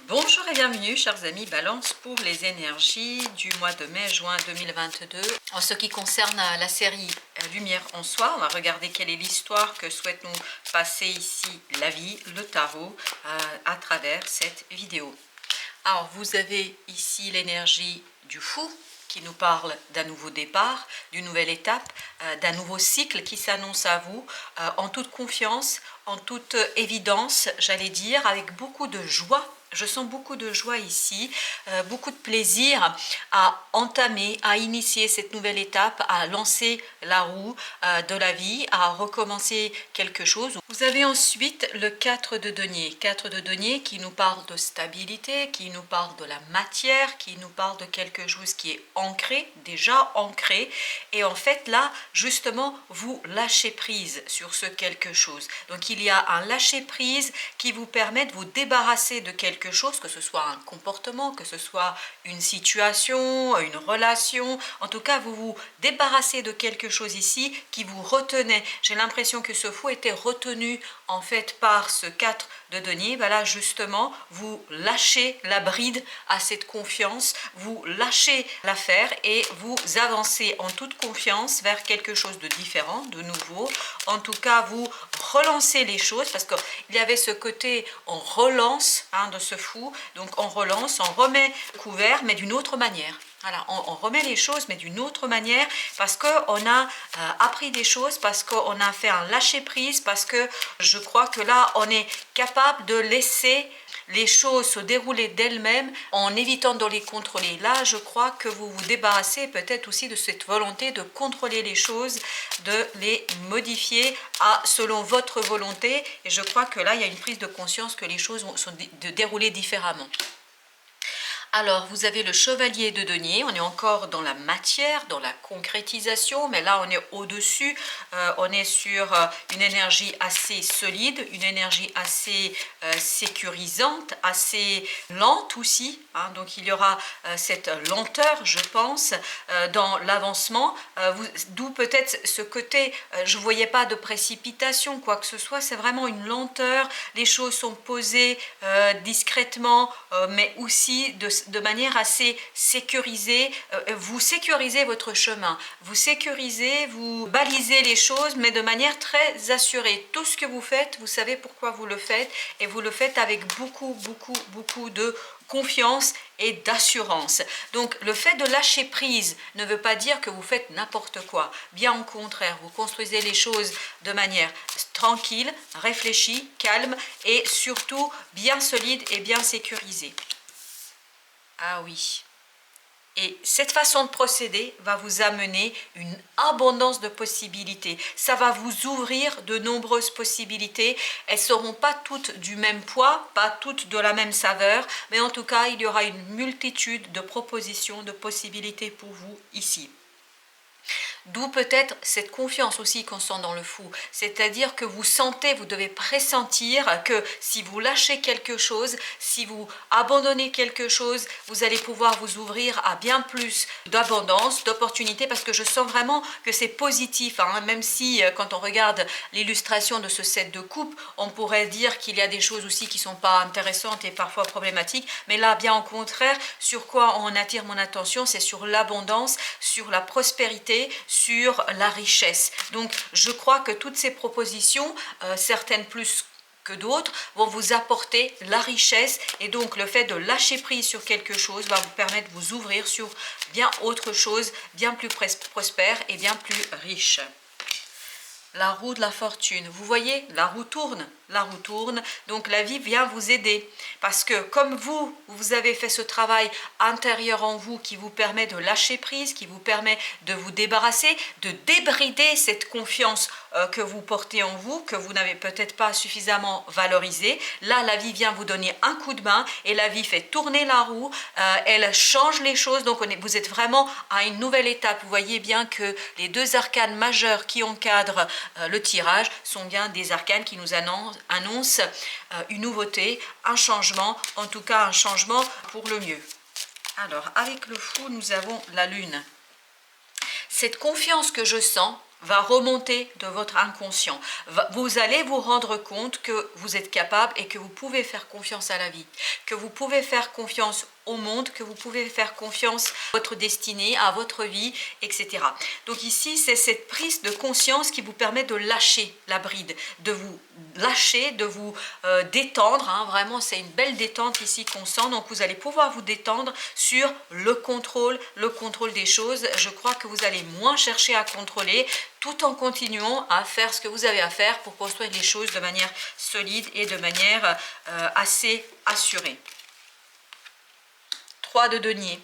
Bonjour et bienvenue chers amis Balance pour les énergies du mois de mai-juin 2022. En ce qui concerne la série Lumière en soi, on va regarder quelle est l'histoire que souhaite nous passer ici la vie, le tarot, à travers cette vidéo. Alors vous avez ici l'énergie du fou qui nous parle d'un nouveau départ, d'une nouvelle étape, d'un nouveau cycle qui s'annonce à vous en toute confiance, en toute évidence, j'allais dire, avec beaucoup de joie. Je sens beaucoup de joie ici, beaucoup de plaisir à entamer, à initier cette nouvelle étape, à lancer la roue de la vie, à recommencer quelque chose. Vous avez ensuite le 4 de denier. 4 de denier qui nous parle de stabilité, qui nous parle de la matière, qui nous parle de quelque chose qui est ancré, déjà ancré. Et en fait là, justement, vous lâchez prise sur ce quelque chose. Donc il y a un lâcher prise qui vous permet de vous débarrasser de quelque chose, que ce soit un comportement, que ce soit une situation, une relation. En tout cas, vous vous débarrassez de quelque chose ici qui vous retenait. J'ai l'impression que ce fou était retenu en fait par ce 4 de denier. Ben là, justement, vous lâchez la bride à cette confiance, vous lâchez l'affaire et vous avancez en toute confiance vers quelque chose de différent, de nouveau. En tout cas, vous relancez les choses parce qu'il y avait ce côté on relance de ce fou, donc on relance, on remet le couvert mais d'une autre manière. Voilà, on remet les choses mais d'une autre manière parce qu'on a appris des choses, parce qu'on a fait un lâcher prise, parce que je crois que là on est capable de laisser les choses se dérouler d'elles-mêmes en évitant de les contrôler. Là, je crois que vous vous débarrassez peut-être aussi de cette volonté de contrôler les choses, de les modifier selon votre volonté. Et je crois que là, il y a une prise de conscience que les choses sont déroulées différemment. Alors, vous avez le chevalier de denier, on est encore dans la matière, dans la concrétisation, mais là, on est au-dessus, on est sur une énergie assez solide, une énergie assez sécurisante, assez lente aussi, donc il y aura cette lenteur, je pense, dans l'avancement, d'où peut-être ce côté, je ne voyais pas de précipitation, quoi que ce soit, c'est vraiment une lenteur, les choses sont posées discrètement, mais aussi de manière assez sécurisée. Vous sécurisez votre chemin, vous sécurisez, vous balisez les choses, mais de manière très assurée. Tout ce que vous faites, vous savez pourquoi vous le faites, et vous le faites avec beaucoup de confiance et d'assurance. Donc le fait de lâcher prise ne veut pas dire que vous faites n'importe quoi. Bien au contraire, vous construisez les choses de manière tranquille, réfléchie, calme et surtout bien solide et bien sécurisée. Ah oui. Et cette façon de procéder va vous amener une abondance de possibilités. Ça va vous ouvrir de nombreuses possibilités. Elles ne seront pas toutes du même poids, pas toutes de la même saveur, mais en tout cas, il y aura une multitude de propositions, de possibilités pour vous ici. D'où peut-être cette confiance aussi qu'on sent dans le fou. C'est-à-dire que vous sentez, vous devez pressentir que si vous lâchez quelque chose, si vous abandonnez quelque chose, vous allez pouvoir vous ouvrir à bien plus d'abondance, d'opportunités, parce que je sens vraiment que c'est positif. Même si quand on regarde l'illustration de ce set de coupe, on pourrait dire qu'il y a des choses aussi qui ne sont pas intéressantes et parfois problématiques. Mais là, bien au contraire, sur quoi on attire mon attention, c'est sur l'abondance, sur la prospérité, sur la richesse. Donc je crois que toutes ces propositions, certaines plus que d'autres, vont vous apporter la richesse, et donc le fait de lâcher prise sur quelque chose va vous permettre de vous ouvrir sur bien autre chose, bien plus prospère et bien plus riche. La roue de la fortune, vous voyez, la roue tourne, donc la vie vient vous aider, parce que comme vous avez fait ce travail intérieur en vous qui vous permet de lâcher prise, qui vous permet de vous débarrasser, de débrider cette confiance que vous portez en vous, que vous n'avez peut-être pas suffisamment valorisée. Là, la vie vient vous donner un coup de main, et la vie fait tourner la roue, elle change les choses, donc vous êtes vraiment à une nouvelle étape. Vous voyez bien que les deux arcanes majeurs qui encadrent le tirage sont bien des arcanes qui nous annoncent une nouveauté, un changement, en tout cas un changement pour le mieux. Alors avec le fou, nous avons la lune. Cette confiance que je sens va remonter de votre inconscient. Vous allez vous rendre compte que vous êtes capable et que vous pouvez faire confiance à la vie, que vous pouvez faire confiance au monde, que vous pouvez faire confiance à votre destinée, à votre vie, etc. Donc ici, c'est cette prise de conscience qui vous permet de lâcher la bride, de vous lâcher, de vous détendre. Hein. Vraiment, c'est une belle détente ici qu'on sent. Donc vous allez pouvoir vous détendre sur le contrôle des choses. Je crois que vous allez moins chercher à contrôler, tout en continuant à faire ce que vous avez à faire pour construire les choses de manière solide et de manière assez assurée. 3 de denier.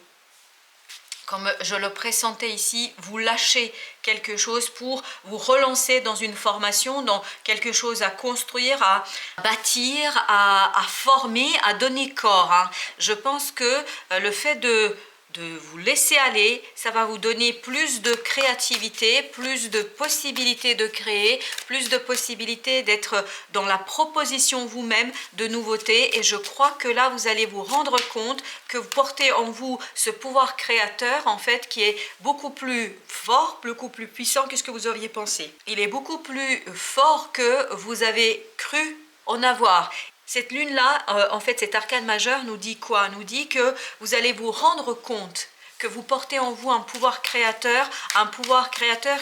Comme je le pressentais ici, vous lâchez quelque chose pour vous relancer dans une formation, dans quelque chose à construire, à bâtir, à former, à donner corps. Hein. Je pense que le fait de vous laisser aller, ça va vous donner plus de créativité, plus de possibilités de créer, plus de possibilités d'être dans la proposition vous-même de nouveautés. Et je crois que là, vous allez vous rendre compte que vous portez en vous ce pouvoir créateur, en fait, qui est beaucoup plus fort, beaucoup plus puissant que ce que vous auriez pensé. Il est beaucoup plus fort que vous avez cru en avoir. Cette lune-là, en fait, cet arcane majeur nous dit quoi? Nous dit que vous allez vous rendre compte que vous portez en vous un pouvoir créateur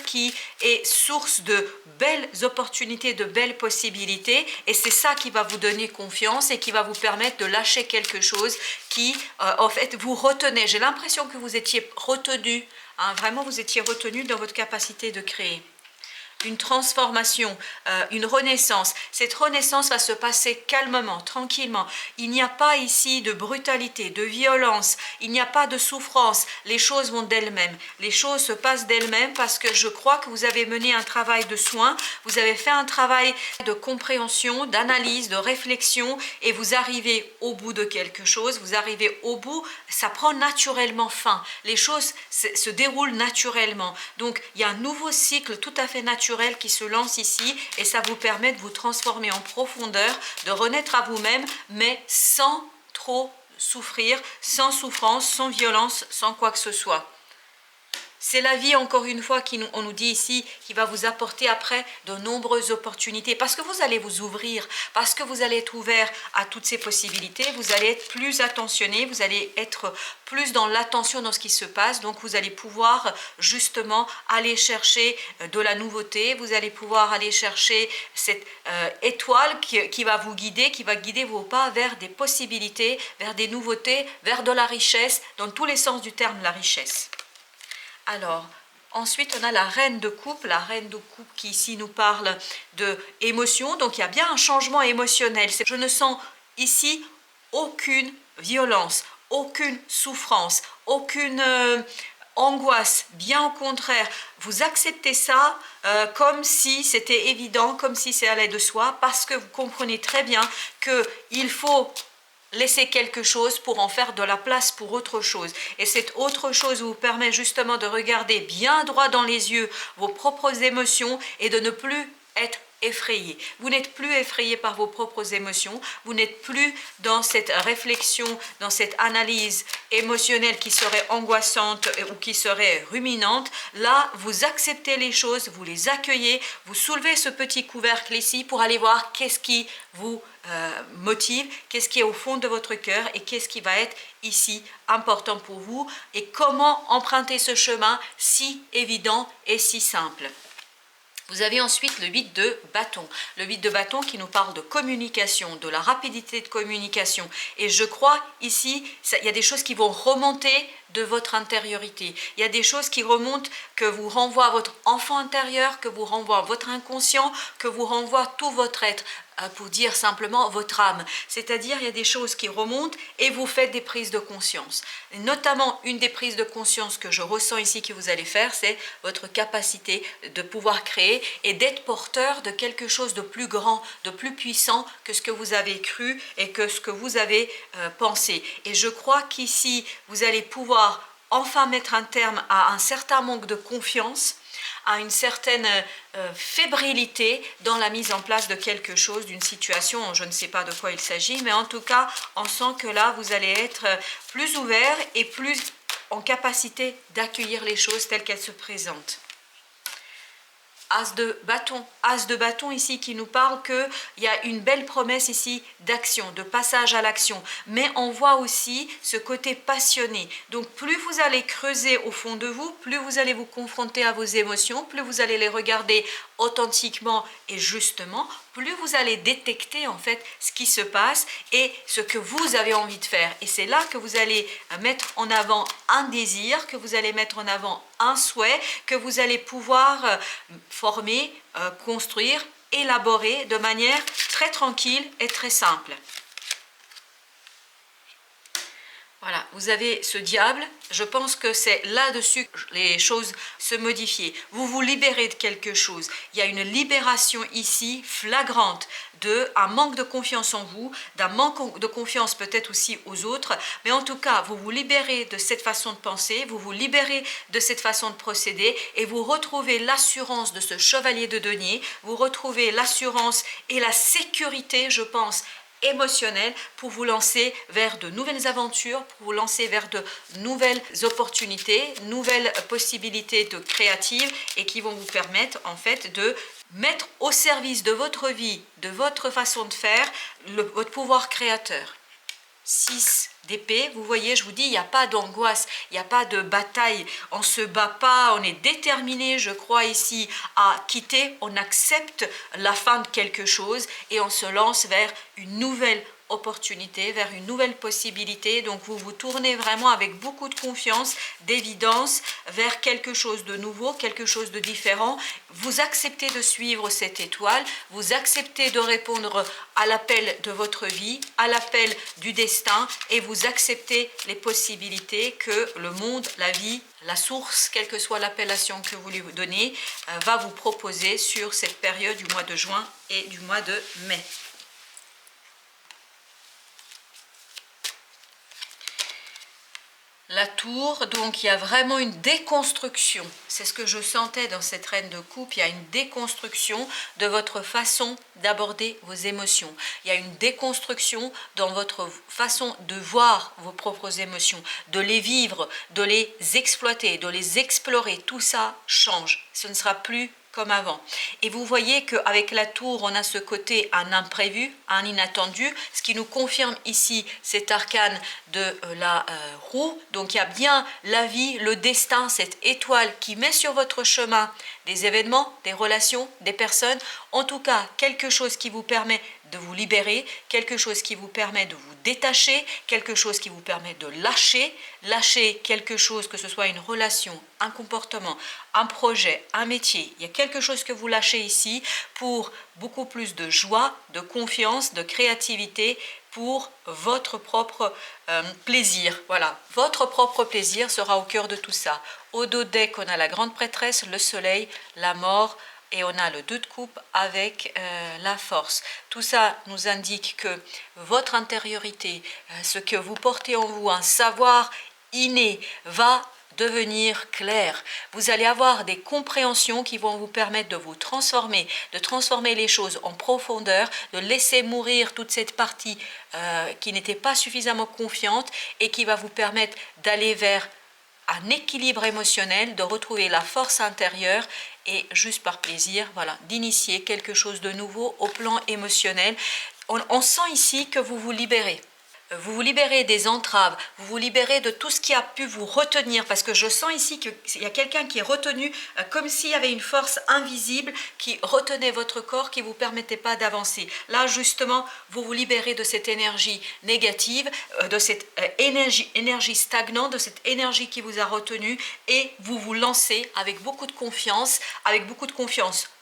qui est source de belles opportunités, de belles possibilités. Et c'est ça qui va vous donner confiance et qui va vous permettre de lâcher quelque chose qui, en fait, vous retenez. J'ai l'impression que vous étiez retenu, hein, vraiment vous étiez retenu dans votre capacité de créer. Une transformation, une renaissance. Cette renaissance va se passer calmement, tranquillement. Il n'y a pas ici de brutalité, de violence, il n'y a pas de souffrance. Les choses vont d'elles-mêmes. Les choses se passent d'elles-mêmes parce que je crois que vous avez mené un travail de soin, vous avez fait un travail de compréhension, d'analyse, de réflexion et vous arrivez au bout de quelque chose, vous arrivez au bout, ça prend naturellement fin. Les choses se déroulent naturellement. Donc, il y a un nouveau cycle tout à fait naturel qui se lance ici et ça vous permet de vous transformer en profondeur, de renaître à vous-même, mais sans trop souffrir, sans souffrance, sans violence, sans quoi que ce soit. C'est la vie, encore une fois, on nous dit ici, qui va vous apporter après de nombreuses opportunités. Parce que vous allez vous ouvrir, parce que vous allez être ouvert à toutes ces possibilités, vous allez être plus attentionné, vous allez être plus dans l'attention dans ce qui se passe. Donc, vous allez pouvoir justement aller chercher de la nouveauté, vous allez pouvoir aller chercher cette étoile qui va vous guider, qui va guider vos pas vers des possibilités, vers des nouveautés, vers de la richesse, dans tous les sens du terme, la richesse. Alors, ensuite, on a la reine de coupe qui ici nous parle d'émotion. Donc, il y a bien un changement émotionnel. Je ne sens ici aucune violence, aucune souffrance, aucune angoisse. Bien au contraire, vous acceptez ça comme si c'était évident, comme si ça allait de soi, parce que vous comprenez très bien qu'il faut laisser quelque chose pour en faire de la place pour autre chose. Et cette autre chose vous permet justement de regarder bien droit dans les yeux vos propres émotions et de ne plus être effrayé. Vous n'êtes plus effrayé par vos propres émotions, vous n'êtes plus dans cette réflexion, dans cette analyse émotionnelle qui serait angoissante ou qui serait ruminante. Là, vous acceptez les choses, vous les accueillez, vous soulevez ce petit couvercle ici pour aller voir qu'est-ce qui vous motive, qu'est-ce qui est au fond de votre cœur et qu'est-ce qui va être ici important pour vous et comment emprunter ce chemin si évident et si simple. Vous avez ensuite le 8 de bâton. Le 8 de bâton qui nous parle de communication, de la rapidité de communication. Et je crois ici, il y a des choses qui vont remonter de votre intériorité. Il y a des choses qui remontent, que vous renvoie à votre enfant intérieur, que vous renvoie à votre inconscient, que vous renvoie tout votre être, pour dire simplement votre âme. C'est-à-dire, il y a des choses qui remontent et vous faites des prises de conscience. Et notamment, une des prises de conscience que je ressens ici que vous allez faire, c'est votre capacité de pouvoir créer et d'être porteur de quelque chose de plus grand, de plus puissant que ce que vous avez cru et que ce que vous avez pensé. Et je crois qu'ici, vous allez pouvoir enfin mettre un terme à un certain manque de confiance, à une certaine fébrilité dans la mise en place de quelque chose, d'une situation, je ne sais pas de quoi il s'agit, mais en tout cas, on sent que là, vous allez être plus ouvert et plus en capacité d'accueillir les choses telles qu'elles se présentent. As de bâton ici qui nous parle qu'il y a une belle promesse ici d'action, de passage à l'action. Mais on voit aussi ce côté passionné. Donc plus vous allez creuser au fond de vous, plus vous allez vous confronter à vos émotions, plus vous allez les regarder authentiquement et justement, plus vous allez détecter en fait ce qui se passe et ce que vous avez envie de faire. Et c'est là que vous allez mettre en avant un désir, que vous allez mettre en avant un souhait, que vous allez pouvoir former, construire, élaborer de manière très tranquille et très simple. Voilà, vous avez ce diable, je pense que c'est là-dessus que les choses se modifient. Vous vous libérez de quelque chose. Il y a une libération ici flagrante d'un manque de confiance en vous, d'un manque de confiance peut-être aussi aux autres, mais en tout cas, vous vous libérez de cette façon de penser, vous vous libérez de cette façon de procéder et vous retrouvez l'assurance de ce chevalier de denier, vous retrouvez l'assurance et la sécurité, je pense, émotionnel pour vous lancer vers de nouvelles aventures, pour vous lancer vers de nouvelles opportunités, nouvelles possibilités de créatives et qui vont vous permettre en fait de mettre au service de votre vie, de votre façon de faire, votre pouvoir créateur. 6 d'épée, vous voyez, je vous dis, il n'y a pas d'angoisse, il n'y a pas de bataille, on ne se bat pas, on est déterminé, je crois ici, à quitter, on accepte la fin de quelque chose et on se lance vers une nouvelle opportunité, vers une nouvelle possibilité. Donc vous vous tournez vraiment avec beaucoup de confiance, d'évidence vers quelque chose de nouveau, quelque chose de différent. Vous acceptez de suivre cette étoile, vous acceptez de répondre à l'appel de votre vie, à l'appel du destin et vous acceptez les possibilités que le monde, la vie, la source, quelle que soit l'appellation que vous lui donnez, va vous proposer sur cette période du mois de juin et du mois de mai. La tour, donc il y a vraiment une déconstruction, c'est ce que je sentais dans cette reine de coupe, il y a une déconstruction de votre façon d'aborder vos émotions, il y a une déconstruction dans votre façon de voir vos propres émotions, de les vivre, de les exploiter, de les explorer, tout ça change, ce ne sera plus comme avant. Et vous voyez qu'avec la tour, on a ce côté un imprévu, un inattendu, ce qui nous confirme ici cet arcane de la roue. Donc il y a bien la vie, le destin, cette étoile qui met sur votre chemin des événements, des relations, des personnes, en tout cas quelque chose qui vous permet de vous libérer, quelque chose qui vous permet de vous détacher, quelque chose qui vous permet de lâcher quelque chose, que ce soit une relation, un comportement, un projet, un métier. Il y a quelque chose que vous lâchez ici pour beaucoup plus de joie, de confiance, de créativité, pour votre propre plaisir. Voilà, votre propre plaisir sera au cœur de tout ça. Au dos deck, on a la grande prêtresse, le soleil, la mort, et on a le 2 de coupe avec la force. Tout ça nous indique que votre intériorité, ce que vous portez en vous, un savoir inné, va devenir clair. Vous allez avoir des compréhensions qui vont vous permettre de vous transformer, de transformer les choses en profondeur, de laisser mourir toute cette partie qui n'était pas suffisamment confiante et qui va vous permettre d'aller vers un équilibre émotionnel, de retrouver la force intérieure et juste par plaisir, voilà, d'initier quelque chose de nouveau au plan émotionnel. On sent ici que vous vous libérez. Vous vous libérez des entraves, vous vous libérez de tout ce qui a pu vous retenir, parce que je sens ici qu'il y a quelqu'un qui est retenu, comme s'il y avait une force invisible qui retenait votre corps, qui ne vous permettait pas d'avancer. Là, justement, vous vous libérez de cette énergie négative, de cette énergie stagnante, de cette énergie qui vous a retenu, et vous vous lancez avec beaucoup de confiance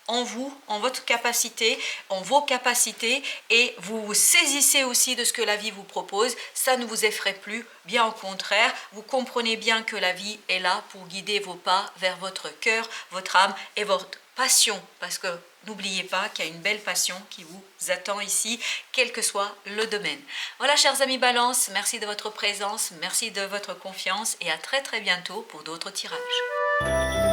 en vous, en votre capacité, en vos capacités, et vous vous saisissez aussi de ce que la vie vous propose. Ça ne vous effraie plus, bien au contraire, vous comprenez bien que la vie est là pour guider vos pas vers votre cœur, votre âme et votre passion, parce que n'oubliez pas qu'il y a une belle passion qui vous attend ici, quel que soit le domaine. Voilà, chers amis Balance, merci de votre présence, merci de votre confiance et à très bientôt pour d'autres tirages.